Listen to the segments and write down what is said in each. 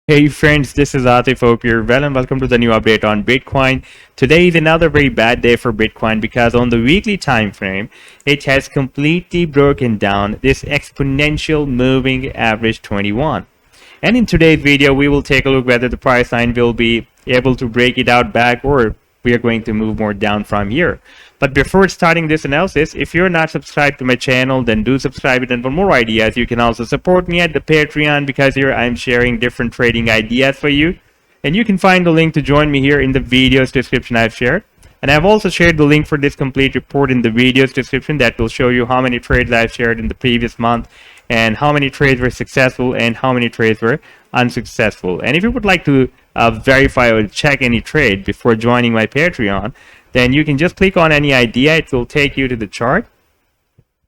Hey friends, this is Atif. Hope you're well and welcome to the new update on Bitcoin. Today is another very bad day for Bitcoin because on the weekly time frame, it has completely broken down this exponential moving average 21. And in today's video, we will take a look whether the price line will be able to break it out back or we are going to move more down from here. But before starting this analysis, if you're not subscribed to my channel, then do subscribe it. And for more ideas, you can also support me at the Patreon because here I'm sharing different trading ideas for you. And you can find the link to join me here in the video's description I've shared. And I've also shared the link for this complete report in the video's description that will show you how many trades I've shared in the previous month and how many trades were successful and how many trades were unsuccessful. And if you would like to verify or check any trade before joining my Patreon, then you can just click on any idea. It will take you to the chart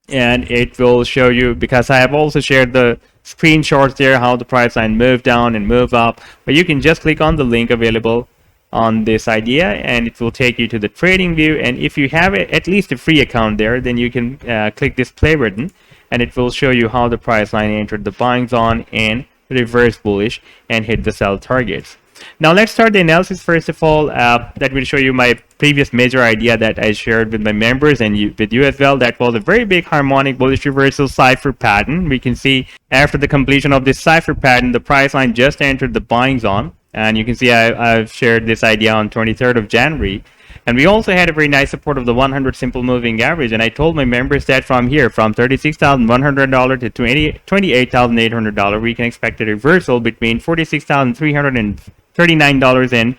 and it will show you, because I have also shared the screenshots there, how the price line moved down and move up. But you can just click on the link available on this idea and it will take you to the trading view. And if you have at least a free account there, then you can click this play button and it will show you how the price line entered the buying zone and reverse bullish and hit the sell targets. Now let's start the analysis. First of all, that will show you my previous major idea that I shared with my members and with you as well. That was a very big harmonic bullish reversal Cypher pattern. We can see after the completion of this Cypher pattern, the price line just entered the buying zone. And you can see I've shared this idea on 23rd of January. And we also had a very nice support of the 100 simple moving average. And I told my members that from here, from $36,100 to $28,800, we can expect a reversal between $46,339 and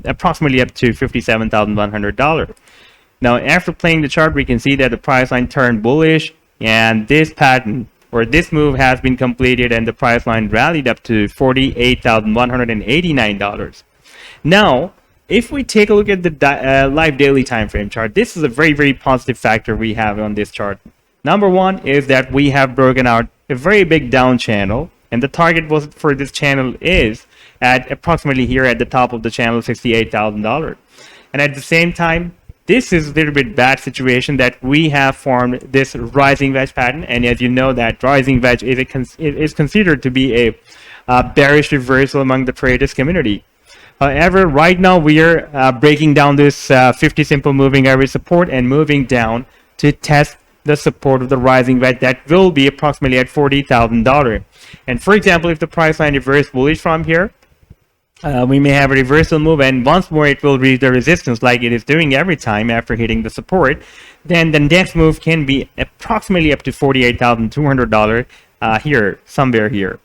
approximately up to $57,100. Now, after playing the chart, we can see that the price line turned bullish, and this pattern or this move has been completed, and the price line rallied up to $48,189. Now, if we take a look at the live daily time frame chart, this is a very positive factor we have on this chart. Number one is that we have broken out a very big down channel, and the target was for this channel is at approximately here at the top of the channel, $68,000. And at the same time, this is a little bit bad situation that we have formed this rising wedge pattern. And as you know, that rising wedge is considered to be a bearish reversal among the traders community. However, right now we are breaking down this 50 simple moving average support and moving down to test the support of the rising wedge that will be approximately at $40,000. And for example, if the price line reverse bullish from here, we may have a reversal move, and once more it will reach the resistance like it is doing every time after hitting the support. Then the next move can be approximately up to $48,200 here, somewhere here.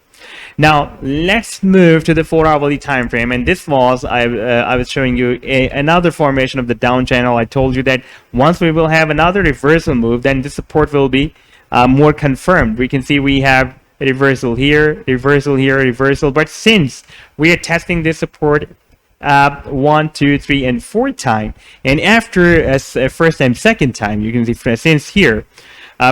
Now let's move to the 4-hourly time frame, and this was I was showing you another formation of the down channel. I told you that once we will have another reversal move, then the support will be more confirmed. We can see we have a reversal here, reversal here, reversal. But since we are testing this support 1, 2, 3, and 4 time, and after a first time, second time, you can see since here,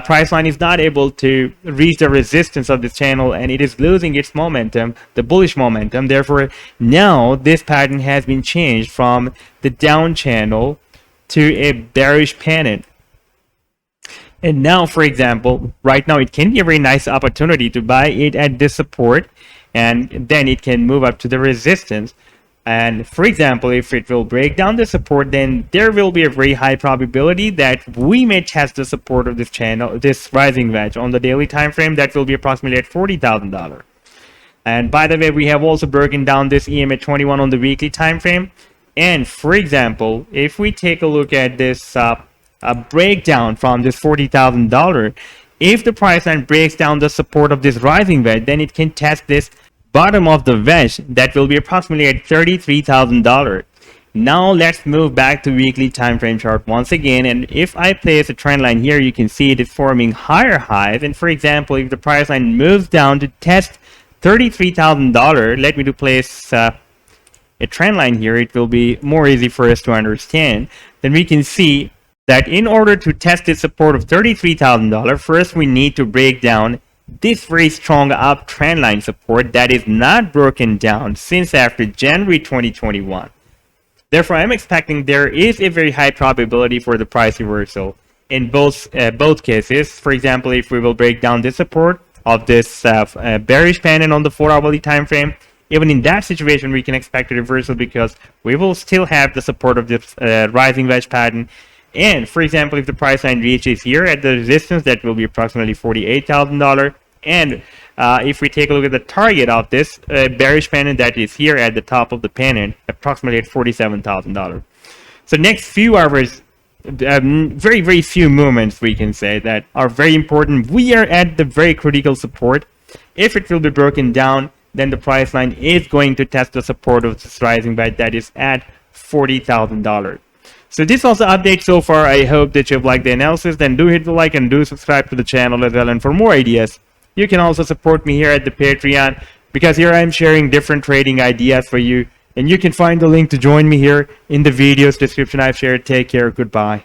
price line is not able to reach the resistance of this channel and it is losing its momentum, the bullish momentum. Therefore, now this pattern has been changed from the down channel to a bearish pennant. And now, for example, right now it can be a very nice opportunity to buy it at this support, and then it can move up to the resistance. And for example, if it will break down the support, then there will be a very high probability that we may test the support of this channel, this rising wedge on the daily time frame. That will be approximately at $40,000. And by the way, we have also broken down this EMA 21 on the weekly time frame. And for example, if we take a look at this breakdown from this $40,000, if the price line breaks down the support of this rising wedge, then it can test this bottom of the wedge that will be approximately at $33,000. Now let's move back to weekly time frame chart once again, and if I place a trend line here, you can see it is forming higher highs. And for example, if the price line moves down to test $33,000, let me place a trend line here, it will be more easy for us to understand. Then we can see that in order to test the support of $33,000, first we need to break down this very strong uptrend line support that is not broken down since after January 2021. Therefore, I'm expecting there is a very high probability for the price reversal in both cases. For example, if we will break down this support of this bearish pattern on the 4-hourly time frame, even in that situation, we can expect a reversal because we will still have the support of this rising wedge pattern. And for example, if the price line reaches here at the resistance, that will be approximately $48,000. And if we take a look at the target of this bearish pattern that is here at the top of the pattern, approximately at $47,000. So next few hours, very, very few movements we can say that are very important. We are at the very critical support. If it will be broken down, then the price line is going to test the support of this rising wedge that is at $40,000. So this was the update so far. I hope that you've liked the analysis. Then do hit the like and do subscribe to the channel as well. And for more ideas, you can also support me here at the Patreon, because here I'm sharing different trading ideas for you. And you can find the link to join me here in the video's description I've shared. Take care. Goodbye.